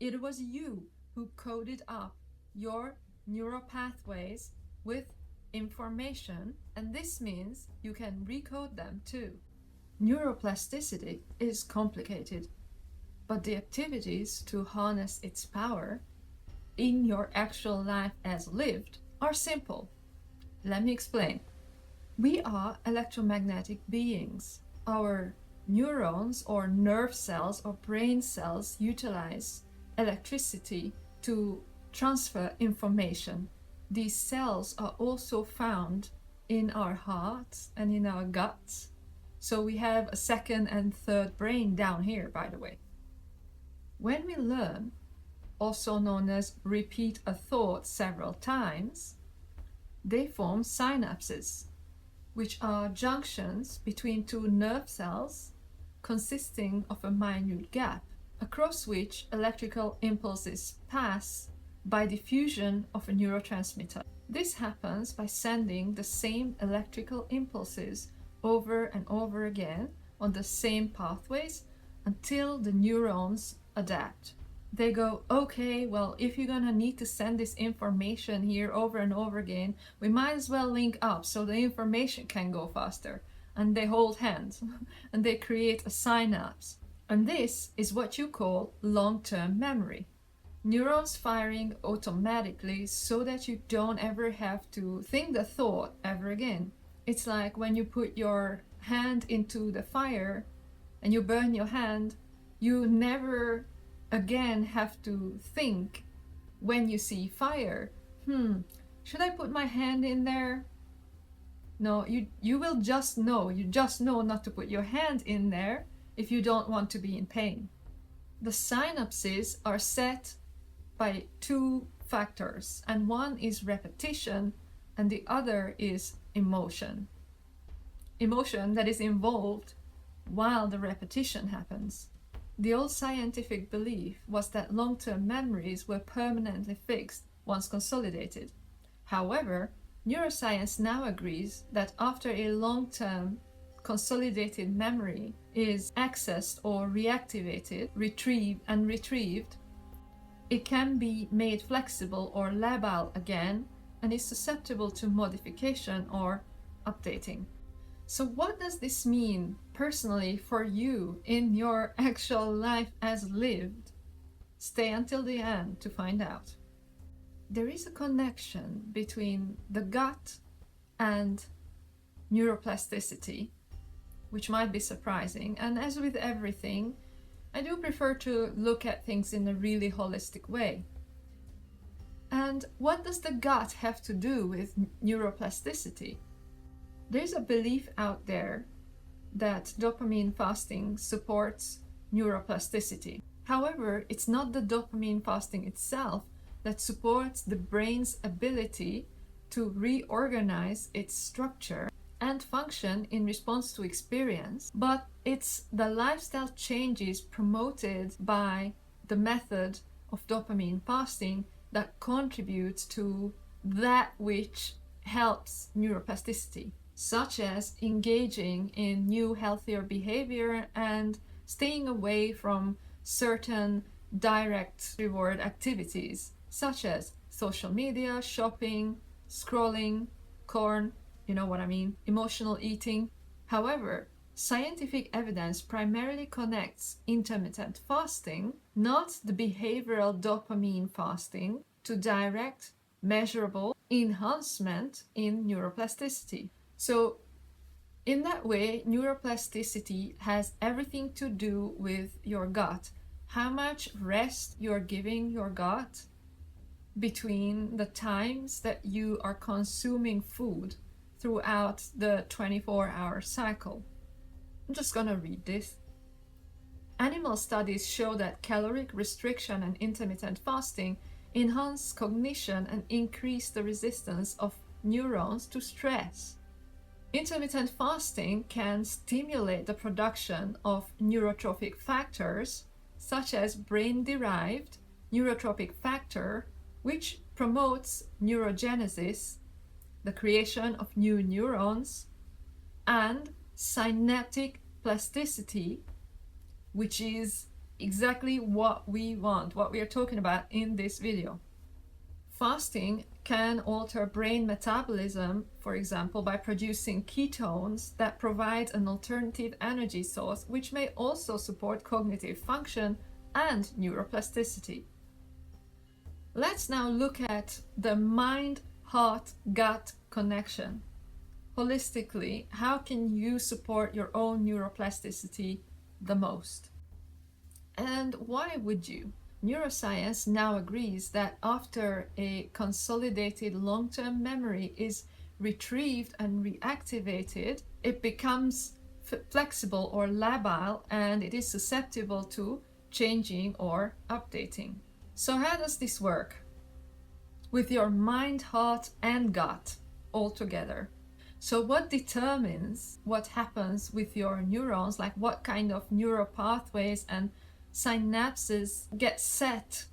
It was you who coded up your neural pathways with information, and this means you can recode them too. Neuroplasticity is complicated, but the activities to harness its power in your actual life as lived are simple. Let me explain. We are electromagnetic beings. Our neurons or nerve cells or brain cells utilize electricity to transfer information. These cells are also found in our hearts and in our guts. So we have a second and third brain down here, by the way. When we learn, also known as repeat a thought several times, they form synapses, which are junctions between two nerve cells consisting of a minute gap, across which electrical impulses pass by diffusion of a neurotransmitter. This happens by sending the same electrical impulses over and over again on the same pathways until the neurons adapt. They go, okay, well, if you're gonna need to send this information here over and over again, we might as well link up so the information can go faster. And they hold hands and they create a synapse. And this is what you call long-term memory. Neurons firing automatically so that you don't ever have to think the thought ever again. It's like when you put your hand into the fire and you burn your hand, you never again have to think when you see fire, should I put my hand in there? No, you will just know. You just know not to put your hand in there if you don't want to be in pain. The synapses are set by two factors, and one is repetition and the other is emotion. Emotion that is involved while the repetition happens. The old scientific belief was that long-term memories were permanently fixed once consolidated. However, neuroscience now agrees that after a long-term consolidated memory is accessed or reactivated, retrieved, it can be made flexible or labile again and is susceptible to modification or updating. So what does this mean personally for you in your actual life as lived? Stay until the end to find out. There is a connection between the gut and neuroplasticity, which might be surprising. And as with everything, I do prefer to look at things in a really holistic way. And what does the gut have to do with neuroplasticity? There's a belief out there that dopamine fasting supports neuroplasticity. However, it's not the dopamine fasting itself that supports the brain's ability to reorganize its structure and function in response to experience, but it's the lifestyle changes promoted by the method of dopamine fasting that contributes to that which helps neuroplasticity, such as engaging in new healthier behavior and staying away from certain direct reward activities such as social media, shopping, scrolling, corn, you know what I mean, emotional eating. However, scientific evidence primarily connects intermittent fasting, not the behavioral dopamine fasting, to direct, measurable enhancement in neuroplasticity. So in that way, neuroplasticity has everything to do with your gut, how much rest you're giving your gut between the times that you are consuming food throughout the 24-hour cycle. I'm just gonna read this. Animal studies show that caloric restriction and intermittent fasting enhance cognition and increase the resistance of neurons to stress. Intermittent fasting can stimulate the production of neurotrophic factors such as brain-derived neurotrophic factor, which promotes neurogenesis, the creation of new neurons, and synaptic plasticity, which is exactly what we want, what we are talking about in this video. Fasting can alter brain metabolism, for example, by producing ketones that provide an alternative energy source, which may also support cognitive function and neuroplasticity. Let's now look at the mind-heart-gut connection. Holistically, how can you support your own neuroplasticity the most? And why would you? Neuroscience now agrees that after a consolidated long-term memory is retrieved and reactivated, it becomes flexible or labile, and it is susceptible to changing or updating. So how does this work? With your mind, heart, and gut all together. So what determines what happens with your neurons, like what kind of neural pathways and synapses get set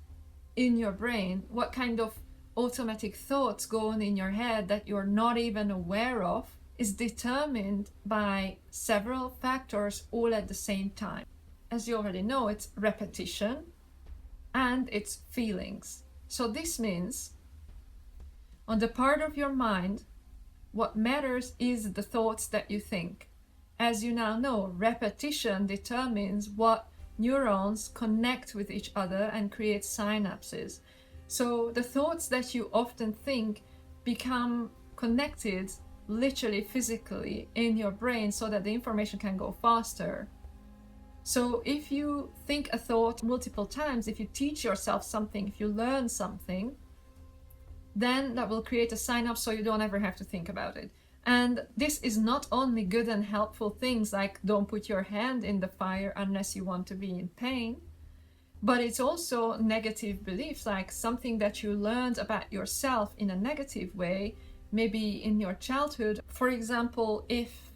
in your brain, what kind of automatic thoughts go on in your head that you're not even aware of, is determined by several factors all at the same time. As you already know, it's repetition and it's feelings. So this means on the part of your mind, what matters is the thoughts that you think. As you now know, repetition determines what neurons connect with each other and create synapses. So the thoughts that you often think become connected literally physically in your brain so that the information can go faster. So if you think a thought multiple times, if you teach yourself something, if you learn something, then that will create a synapse so you don't ever have to think about it. And this is not only good and helpful things like don't put your hand in the fire unless you want to be in pain, but it's also negative beliefs, like something that you learned about yourself in a negative way, maybe in your childhood. For example, if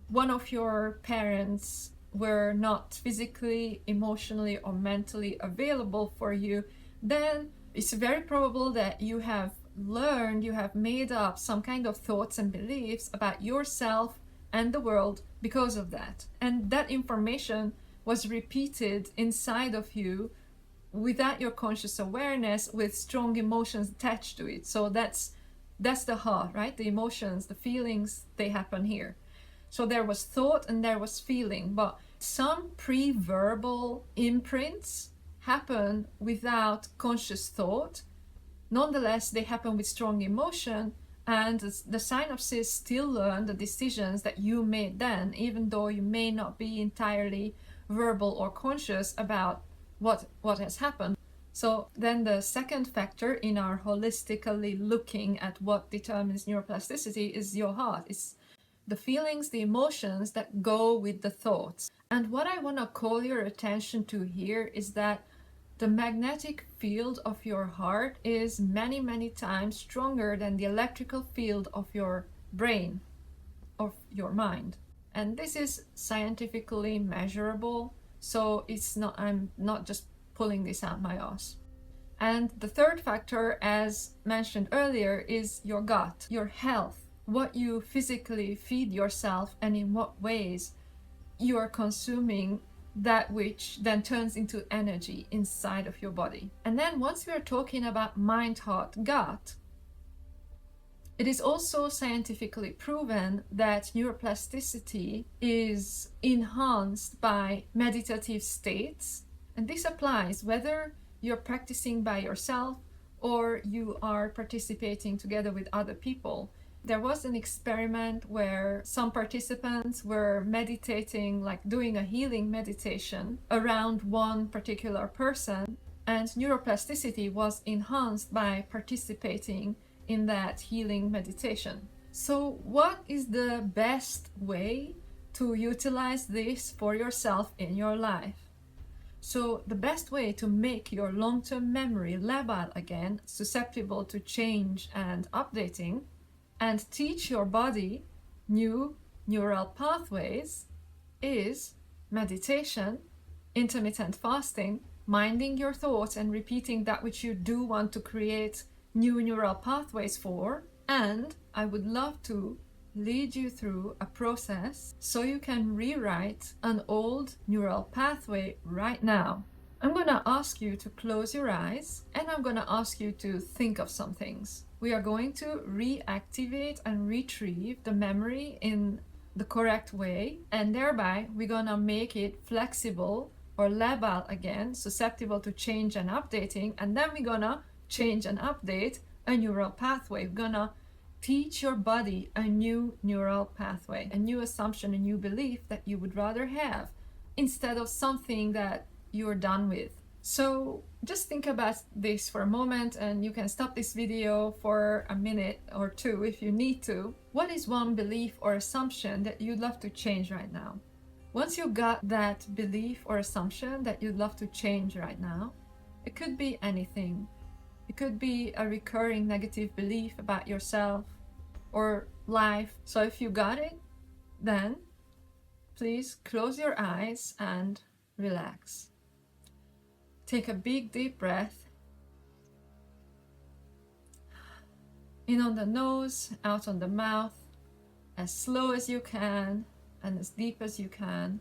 one of your parents were not physically, emotionally, or mentally available for you, then it's very probable that you have learned, you have made up some kind of thoughts and beliefs about yourself and the world because of that. And that information was repeated inside of you without your conscious awareness, with strong emotions attached to it. So that's the heart, right? The emotions, the feelings, they happen here. So there was thought and there was feeling, but some pre-verbal imprints happen without conscious thought. Nonetheless, they happen with strong emotion, and the synapses still learn the decisions that you made then, even though you may not be entirely verbal or conscious about what has happened. So then the second factor in our holistically looking at what determines neuroplasticity is your heart. It's the feelings, the emotions that go with the thoughts. And what I want to call your attention to here is that the magnetic field of your heart is many, many times stronger than the electrical field of your brain, of your mind. And this is scientifically measurable, so I'm not just pulling this out my ass. And the third factor, as mentioned earlier, is your gut, your health, what you physically feed yourself and in what ways you are consuming that which then turns into energy inside of your body. And then once we are talking about mind, heart, gut, it is also scientifically proven that neuroplasticity is enhanced by meditative states. And this applies whether you're practicing by yourself or you are participating together with other people. There was an experiment where some participants were meditating, like doing a healing meditation around one particular person, and neuroplasticity was enhanced by participating in that healing meditation. So what is the best way to utilize this for yourself in your life? So the best way to make your long-term memory labile again, susceptible to change and updating, and teach your body new neural pathways is meditation, intermittent fasting, minding your thoughts and repeating that which you do want to create new neural pathways for. And I would love to lead you through a process so you can rewrite an old neural pathway right now. I'm gonna ask you to close your eyes and I'm gonna ask you to think of some things. We are going to reactivate and retrieve the memory in the correct way, and thereby we're gonna make it flexible or labile again, susceptible to change and updating, and then we're gonna change and update a neural pathway. We're gonna teach your body a new neural pathway, a new assumption, a new belief that you would rather have instead of something that you're done with. So just think about this for a moment, and you can stop this video for a minute or two if you need to. What is one belief or assumption that you'd love to change right now? Once you got that belief or assumption that you'd love to change right now, it could be anything. It could be a recurring negative belief about yourself or life. So if you got it, then please close your eyes and relax. Take a big deep breath. In on the nose, out on the mouth, as slow as you can and as deep as you can.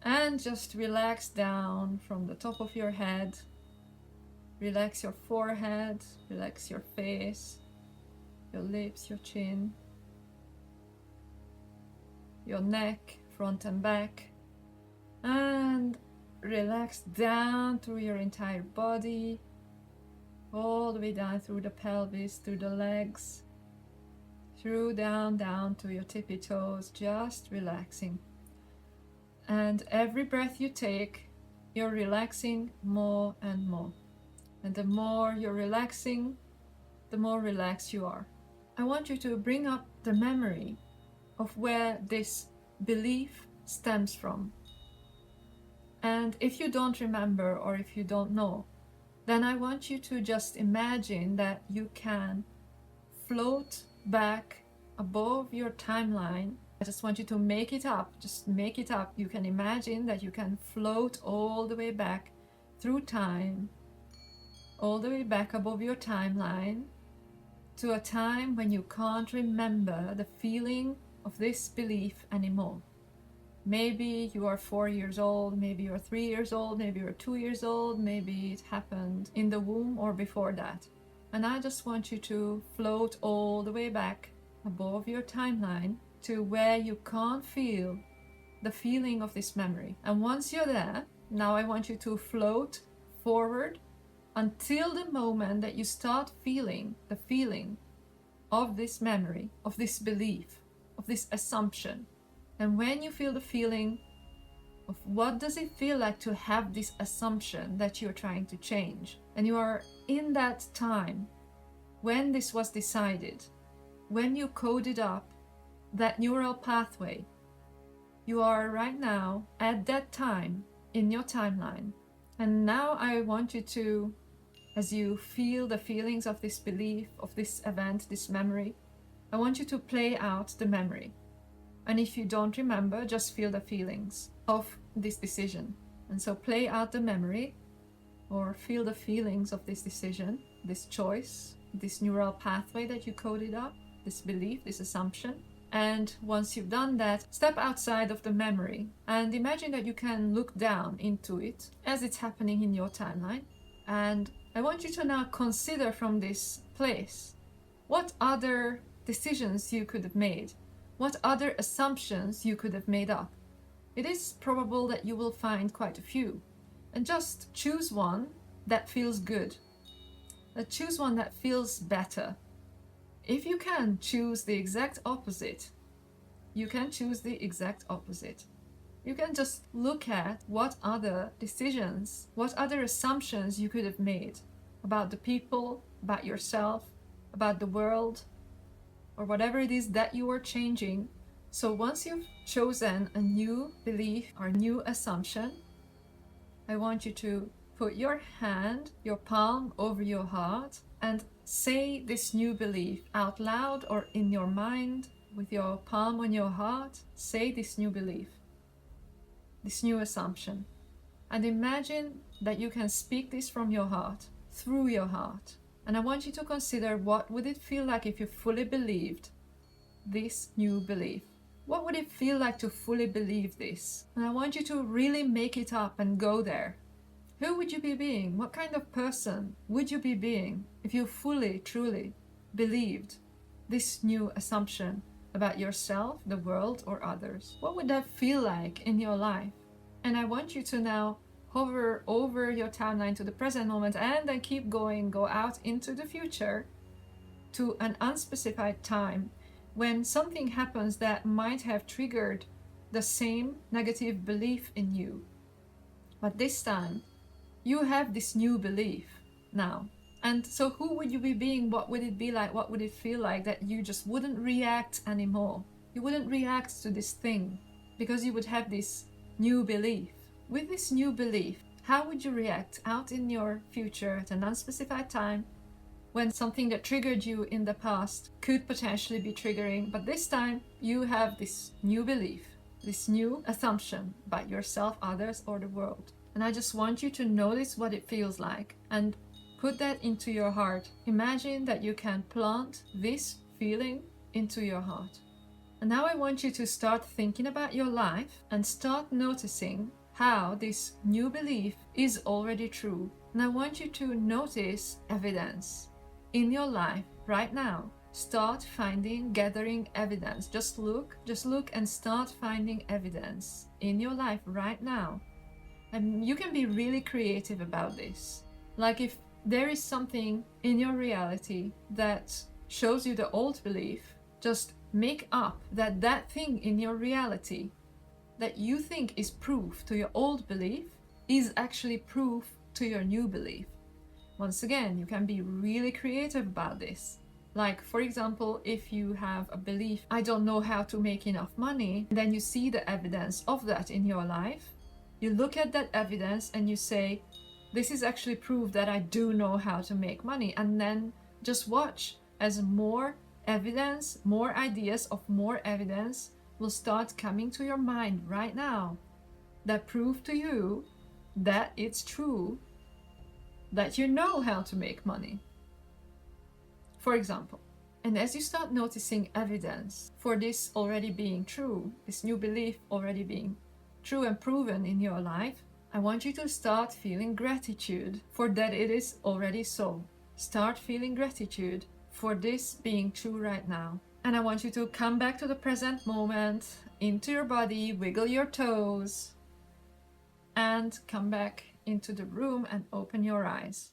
And just relax down from the top of your head. Relax your forehead, relax your face, your lips, your chin, your neck, front and back. And relax down through your entire body, all the way down through the pelvis, through the legs, down to your tippy toes, just relaxing. And every breath you take, you're relaxing more and more. And the more you're relaxing, the more relaxed you are. I want you to bring up the memory of where this belief stems from. And if you don't remember or if you don't know, then I want you to just imagine that you can float back above your timeline. I just want you to make it up. Just make it up. You can imagine that you can float all the way back through time, all the way back above your timeline to a time when you can't remember the feeling of this belief anymore. Maybe you are 4 years old, maybe you're 3 years old, maybe you're 2 years old, maybe it happened in the womb or before that. And I just want you to float all the way back above your timeline to where you can't feel the feeling of this memory. And once you're there, now I want you to float forward until the moment that you start feeling the feeling of this memory, of this belief, of this assumption. And when you feel the feeling of what does it feel like to have this assumption that you're trying to change, and you are in that time when this was decided, when you coded up that neural pathway, you are right now at that time in your timeline. And now I want you to, as you feel the feelings of this belief, of this event, this memory, I want you to play out the memory. And if you don't remember, just feel the feelings of this decision. And so play out the memory or feel the feelings of this decision, this choice, this neural pathway that you coded up, this belief, this assumption. And once you've done that, step outside of the memory and imagine that you can look down into it as it's happening in your timeline. And I want you to now consider from this place what other decisions you could have made, what other assumptions you could have made up. It is probable that you will find quite a few. And just choose one that feels good. Choose one that feels better. If you can choose the exact opposite, you can choose the exact opposite. You can just look at what other decisions, what other assumptions you could have made about the people, about yourself, about the world, or whatever it is that you are changing. So once you've chosen a new belief or new assumption, I want you to put your hand, your palm over your heart and say this new belief out loud or in your mind with your palm on your heart. Say this new belief, this new assumption. And imagine that you can speak this from your heart, through your heart. And I want you to consider what would it feel like if you fully believed this new belief? What would it feel like to fully believe this? And I want you to really make it up and go there. Who would you be being? What kind of person would you be being if you fully, truly believed this new assumption about yourself, the world, or others? What would that feel like in your life? And I want you to now hover over your timeline to the present moment and then keep going, go out into the future to an unspecified time when something happens that might have triggered the same negative belief in you. But this time, you have this new belief now. And so who would you be being? What would it be like? What would it feel like that you just wouldn't react anymore? You wouldn't react to this thing because you would have this new belief. With this new belief, how would you react out in your future at an unspecified time when something that triggered you in the past could potentially be triggering, but this time you have this new belief, this new assumption about yourself, others, or the world. And I just want you to notice what it feels like and put that into your heart. Imagine that you can plant this feeling into your heart. And now I want you to start thinking about your life and start noticing how this new belief is already true. And I want you to notice evidence in your life right now. Start finding, gathering evidence. Just look and start finding evidence in your life right now. And you can be really creative about this. Like if there is something in your reality that shows you the old belief, just make up that that thing in your reality that you think is proof to your old belief is actually proof to your new belief. Once again, you can be really creative about this. Like, for example, if you have a belief, I don't know how to make enough money, then you see the evidence of that in your life. You look at that evidence and you say, this is actually proof that I do know how to make money. And then just watch as more evidence, more ideas of more evidence will start coming to your mind right now that prove to you that it's true, that you know how to make money, for example. And as you start noticing evidence for this already being true, this new belief already being true and proven in your life, I want you to start feeling gratitude for that it is already so. Start feeling gratitude for this being true right now. And I want you to come back to the present moment, into your body, wiggle your toes, and come back into the room and open your eyes.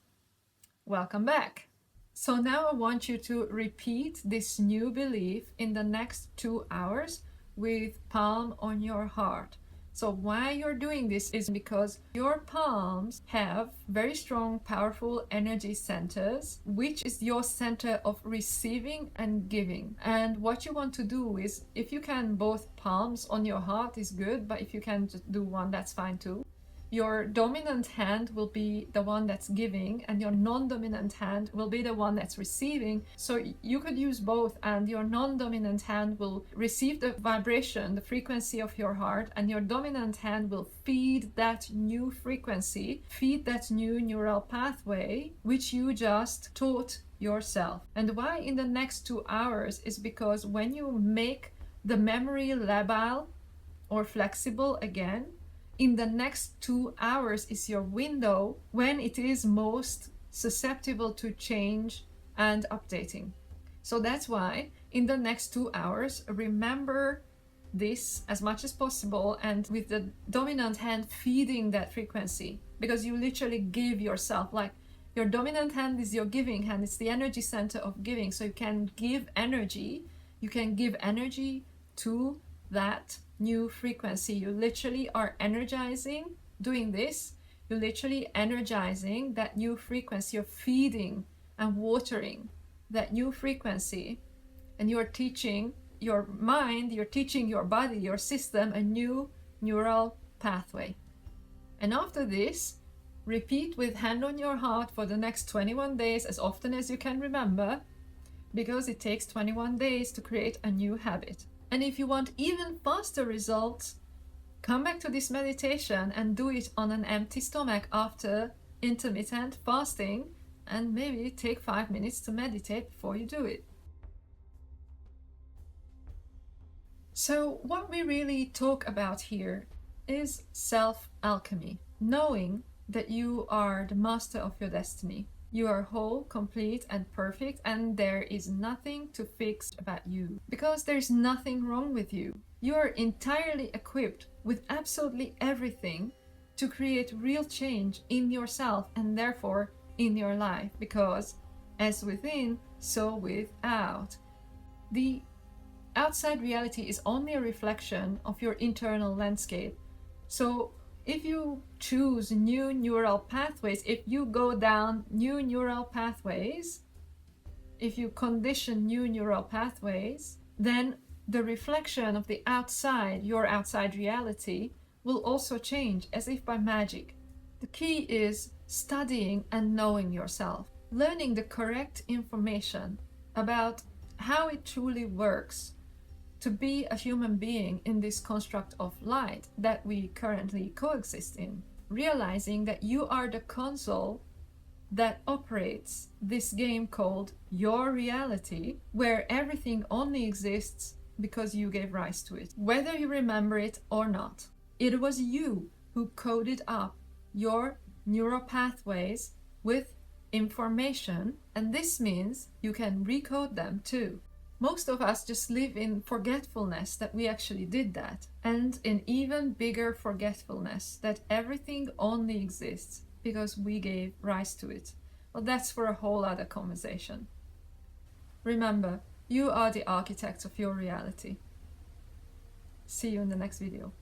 Welcome back. So now I want you to repeat this new belief in the next 2 hours with palm on your heart. So why you're doing this is because your palms have very strong, powerful energy centers, which is your center of receiving and giving. And what you want to do is, if you can, both palms on your heart is good, but if you can just do one, that's fine too. Your dominant hand will be the one that's giving and your non-dominant hand will be the one that's receiving. So you could use both, and your non-dominant hand will receive the vibration, the frequency of your heart, and your dominant hand will feed that new frequency, feed that new neural pathway which you just taught yourself. And why in the next 2 hours is because when you make the memory labile or flexible again, in the next 2 hours is your window when it is most susceptible to change and updating. So that's why in the next 2 hours, remember this as much as possible, and with the dominant hand feeding that frequency, because you literally give yourself, like your dominant hand is your giving hand, it's the energy center of giving. So you can give energy to that new frequency. You literally are energizing, doing this, you're literally energizing that new frequency. You're feeding and watering that new frequency, and you're teaching your mind, you're teaching your body, your system, a new neural pathway. And after this, repeat with hand on your heart for the next 21 days, as often as you can remember, because it takes 21 days to create a new habit. And if you want even faster results, come back to this meditation and do it on an empty stomach after intermittent fasting, and maybe take 5 minutes to meditate before you do it. So what we really talk about here is self-alchemy, knowing that you are the master of your destiny. You are whole, complete, and perfect, and there is nothing to fix about you, because there's nothing wrong with you. You are entirely equipped with absolutely everything to create real change in yourself and therefore in your life, because as within, so without. The outside reality is only a reflection of your internal landscape. So if you choose new neural pathways, if you go down new neural pathways, if you condition new neural pathways, then the reflection of the outside, your outside reality, will also change as if by magic. The key is studying and knowing yourself, learning the correct information about how it truly works to be a human being in this construct of light that we currently coexist in, realizing that you are the console that operates this game called your reality, where everything only exists because you gave rise to it, whether you remember it or not. It was you who coded up your neural pathways with information, and this means you can recode them too. Most of us just live in forgetfulness that we actually did that, and in even bigger forgetfulness that everything only exists because we gave rise to it. Well, that's for a whole other conversation. Remember, you are the architect of your reality. See you in the next video.